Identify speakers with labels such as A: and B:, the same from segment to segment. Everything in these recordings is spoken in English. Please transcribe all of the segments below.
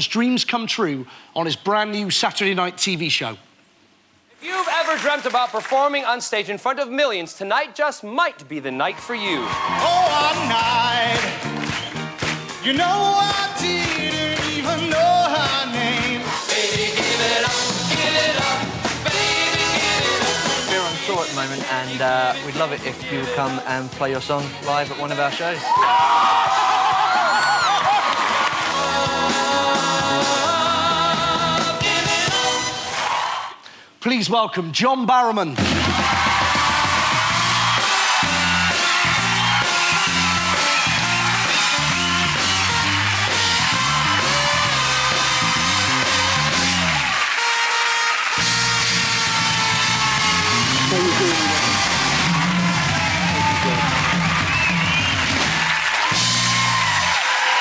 A: dreams come true on his brand new Saturday night TV show.
B: If you've ever dreamt about performing on stage in front of millions, tonight just might be the night for you.
C: Oh, one night, you know I didn't even know her name.
B: Baby, give it up, baby, give it up.
D: We're on tour at the moment, and we'd love it if you would come and play your song live at one of our shows.
A: Please welcome John Barrowman.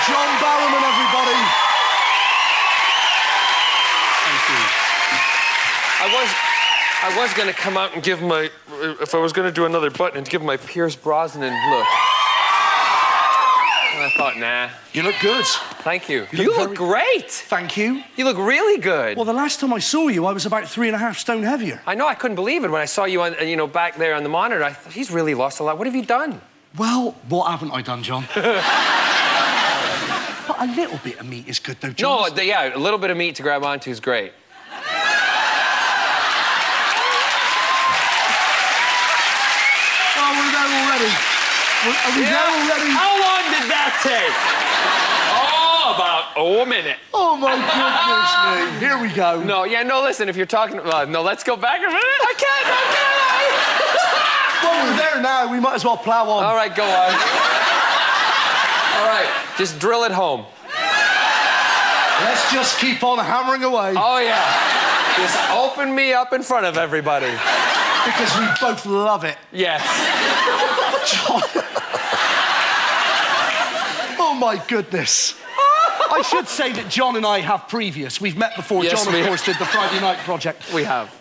A: John Barrowman, everybody. Thank you.
E: I was going to come out and give my, if I was going to do another button, and give my Pierce Brosnan look. And I thought, nah.
A: You look good.
E: Thank you.
B: You look great.
A: Thank you.
B: You look really good.
A: Well, the last time I saw you, I was about 3.5 stone heavier.
E: I know, I couldn't believe it when I saw you on, back there on the monitor. I thought, he's really lost a lot. What have you done?
A: Well, what haven't I done, John? But a little bit of meat is good, though, John.
E: No, yeah, a little bit of meat to grab onto is great.
A: Oh, we're there already. Are we there already?
E: How long did that take? About a minute.
A: Oh, my goodness me. Here we go.
E: No, listen, if you're talking... no, let's go back a minute. I can't.
A: Well, we're there now. We might as well plow on.
E: All right, go on. All right, just drill it home.
A: Let's just keep on hammering away.
E: Oh, yeah. Just open me up in front of everybody.
A: Because we both love it.
E: Yes.
A: John. Oh, my goodness. I should say that John and I have previous. We've met before.
E: Yes,
A: John, of course, did the Friday Night Project.
E: We have.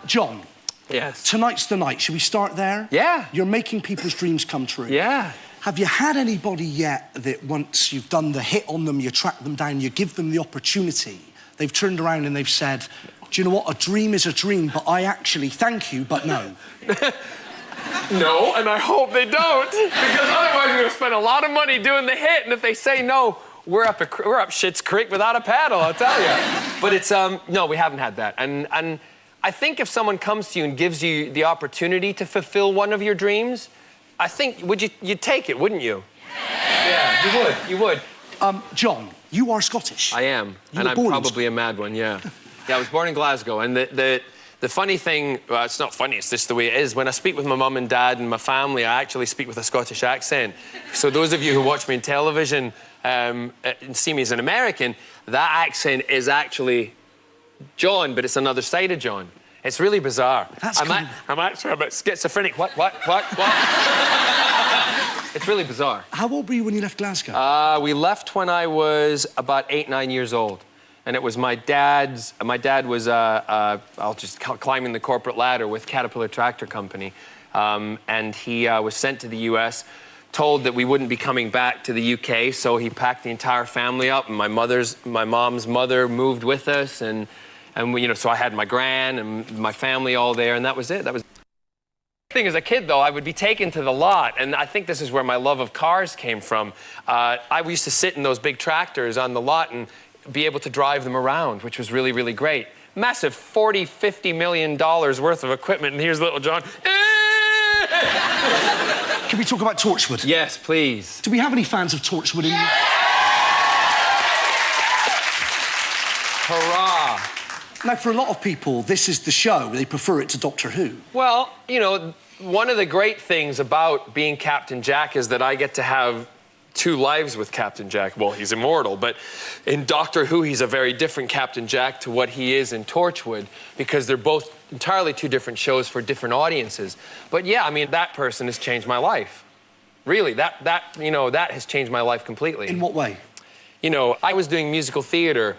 A: John.
E: Yes.
A: Tonight's the night. Should we start there?
E: Yeah.
A: You're making people's dreams come true.
E: Yeah.
A: Have you had anybody yet that once you've done the hit on them, you track them down, you give them the opportunity, they've turned around and they've said, do you know what, a dream is a dream, but I actually thank you, but no?
E: No, and I hope they don't, because otherwise we're gonna spend a lot of money doing the hit, and if they say no, we're up Shit's Creek without a paddle, I'll tell you. But it's, no, we haven't had that. And I think if someone comes to you and gives you the opportunity to fulfill one of your dreams, I think, you'd take it, wouldn't you? Yeah, you would.
A: John, you are Scottish.
E: I am, and I'm probably a mad one, yeah. Yeah, I was born in Glasgow, and the funny thing, well, it's not funny, it's just the way it is. When I speak with my mum and dad and my family, I actually speak with a Scottish accent. So those of you who watch me on television and see me as an American, that accent is actually John, but it's another side of John. It's really bizarre. I'm actually a bit schizophrenic. What? It's really bizarre.
A: How old were you when you left Glasgow?
E: We left when I was about 8, 9 years old. And it was my dad was, I'll just climbing the corporate ladder with Caterpillar Tractor Company. And he was sent to the US, told that we wouldn't be coming back to the UK, so he packed the entire family up, and my mom's mother moved with us, and we, so I had my gran and my family all there, and that was it. That was the thing. As a kid, though, I would be taken to the lot, and I think this is where my love of cars came from. I used to sit in those big tractors on the lot and be able to drive them around, which was really, really great. Massive $40, $50 million worth of equipment, and here's little John.
A: Can we talk about Torchwood?
E: Yes, please.
A: Do we have any fans of Torchwood in you?
E: Hurrah.
A: Now, for a lot of people, this is the show. They prefer it to Doctor Who.
E: Well, one of the great things about being Captain Jack is that I get to have 2 lives with Captain Jack. Well, he's immortal, but in Doctor Who, he's a very different Captain Jack to what he is in Torchwood, because they're both entirely 2 different shows for different audiences. But yeah, I mean, that person has changed my life. Really, that has changed my life completely.
A: In what way?
E: I was doing musical theater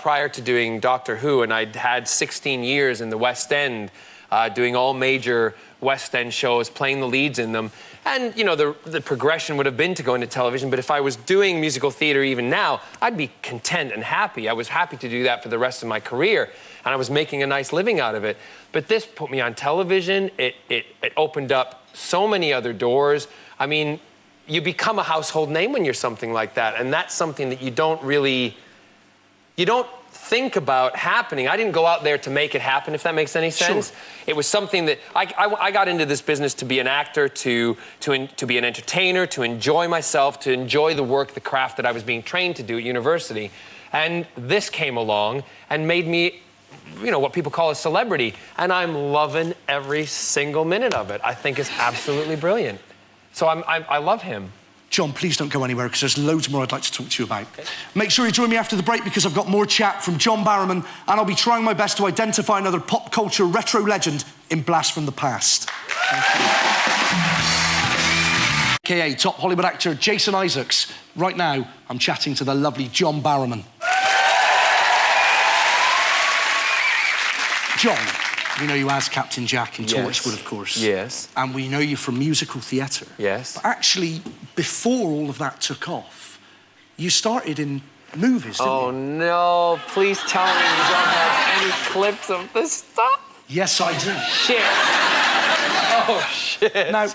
E: prior to doing Doctor Who, and I'd had 16 years in the West End doing all major West End shows, playing the leads in them. And, you know, the progression would have been to go into television, but if I was doing musical theater even now, I'd be content and happy. I was happy to do that for the rest of my career, and I was making a nice living out of it. But this put me on television. It opened up so many other doors. I mean, you become a household name when you're something like that, and that's something that you don't think about happening. I didn't go out there to make it happen, if that makes any sense.
A: Sure.
E: It was something that I got into this business to be an actor, to be an entertainer, to enjoy myself, to enjoy the work, the craft that I was being trained to do at university. And this came along and made me, you know, what people call a celebrity. And I'm loving every single minute of it. I think it's absolutely brilliant. So I love him.
A: John, please don't go anywhere, because there's loads more I'd like to talk to you about. Okay. Make sure you join me after the break, because I've got more chat from John Barrowman, and I'll be trying my best to identify another pop culture retro legend in Blast from the Past. AKA top Hollywood actor Jason Isaacs. Right now, I'm chatting to the lovely John Barrowman. John, we know you as Captain Jack in Torchwood, of course.
E: Yes.
A: And we know you from musical theatre.
E: Yes.
A: But actually, before all of that took off, you started in movies, didn't you?
E: Oh, no. Please tell me you don't have any clips of this stuff.
A: Yes, I do.
E: Shit. Oh, shit.
A: Now,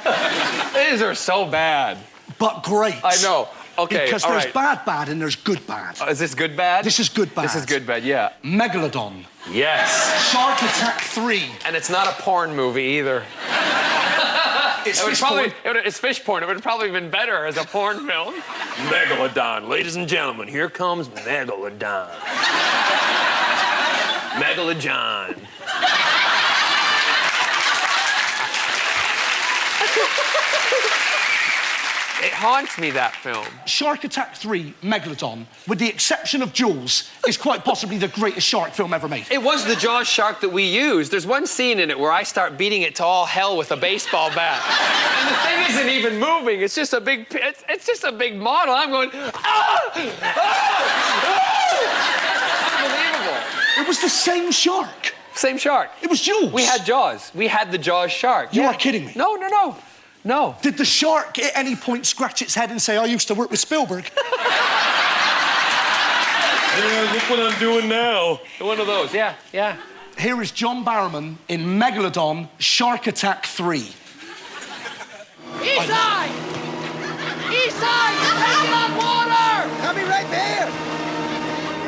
E: these are so bad.
A: but great.
E: I know. Okay,
A: Because
E: all
A: there's
E: right.
A: bad and there's good bad.
E: Is this good bad?
A: This is good bad.
E: This is good bad, yeah.
A: Megalodon.
E: Yes.
A: Shark Attack 3.
E: And it's not a porn movie either.
A: It's
E: It would
A: fish
E: probably,
A: porn.
E: it's fish porn. It would probably have been better as a porn film. Megolodon, ladies and gentlemen, here comes Megolodon. Megalojohn. It haunts me, that film.
A: Shark Attack 3, Megalodon, with the exception of Jaws, is quite possibly the greatest shark film ever made.
E: It was the Jaws shark that we used. There's one scene in it where I start beating it to all hell with a baseball bat. And the thing isn't even moving. It's just a big, it's just a big model. I'm going, ah! Ah! Unbelievable.
A: It was the same shark.
E: Same shark.
A: It was Jaws.
E: We had Jaws. We had the Jaws shark.
A: You are kidding me.
E: No. No.
A: Did the shark at any point scratch its head and say, I used to work with Spielberg?
E: Yeah, look what I'm doing now. One of those, yeah.
A: Here is John Barrowman in Megalodon, Shark Attack 3.
F: East side! East side! You're taking on water!
C: Coming right there.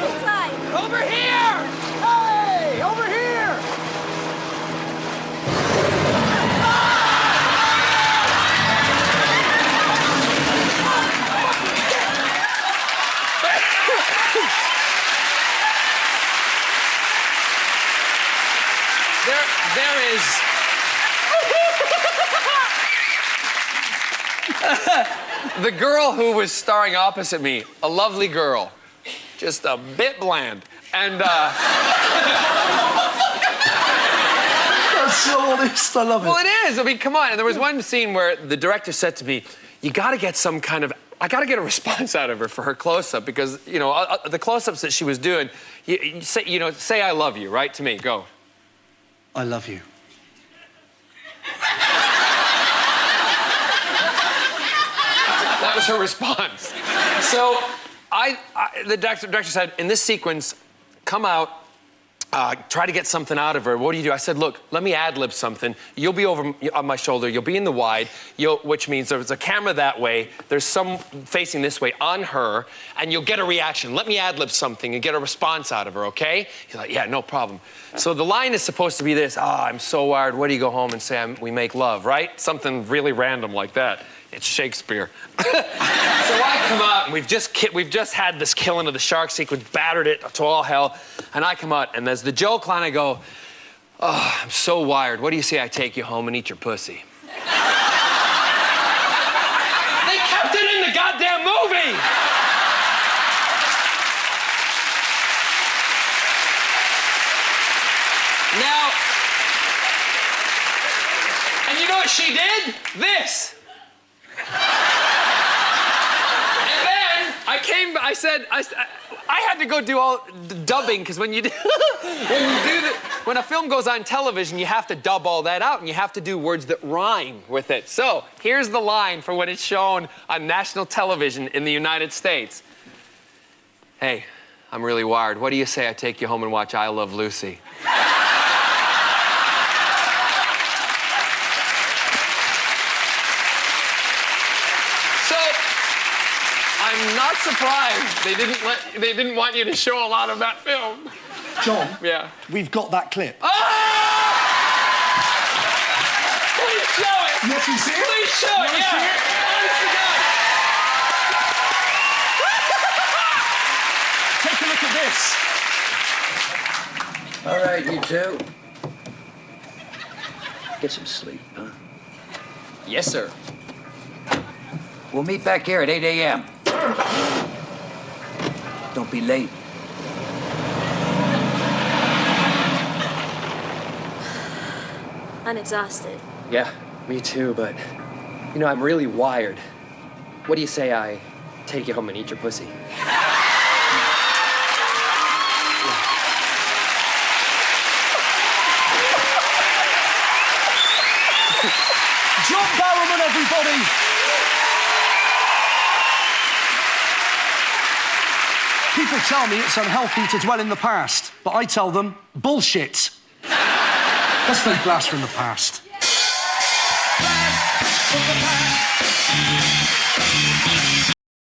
F: East side!
B: Over here!
C: Hey, over here.
E: There is... The girl who was starring opposite me, a lovely girl, just a bit bland. And,
A: That's so honest, I love it.
E: well, it is. I mean, come on. And there was one scene where the director said to me, you gotta get some kind of, I gotta get a response out of her for her close-up, because, you know, the close-ups that she was doing, say I love you, right, to me, go.
A: I love you.
E: That was her response. So the director said, in this sequence, come out, try to get something out of her. What do? I said, look, let me ad-lib something. You'll be over on my shoulder. You'll be in the wide, which means there's a camera that way. There's some facing this way on her, and you'll get a reaction. Let me ad-lib something and get a response out of her, okay? He's like, yeah, no problem. So the line is supposed to be this, I'm so wired. What do you go home and say we make love, right? Something really random like that. It's Shakespeare. So I come out, and we've just had this killing of the shark sequence, battered it to all hell, and I come out, and there's the joke line. I go, oh, I'm so wired. What do you say I take you home and eat your pussy? They kept it in the goddamn movie! Now, and you know what she did? This. And then I had to go do all the dubbing because when when a film goes on television, you have to dub all that out and you have to do words that rhyme with it. So here's the line for when it's shown on national television in the United States. Hey, I'm really wired. What do you say I take you home and watch I Love Lucy? I'm not surprised they didn't want you to show a lot of that film.
A: John,
E: Yeah.
A: we've got that clip.
E: Oh! Please show it.
A: You actually see it?
E: Please show it.
A: You wanna
E: Yeah.
A: see it?
E: Honest to God.
A: Take a look at this.
G: All right, you two. Get some sleep, huh?
B: Yes, sir.
G: We'll meet back here at 8 a.m. Don't be late.
H: I'm exhausted.
B: Yeah, me too, but, you know, I'm really wired. What do you say I take you home and eat your pussy?
A: John Barrowman, everybody. People tell me it's unhealthy to dwell in the past, but I tell them, bullshit. Let's take blast from the past.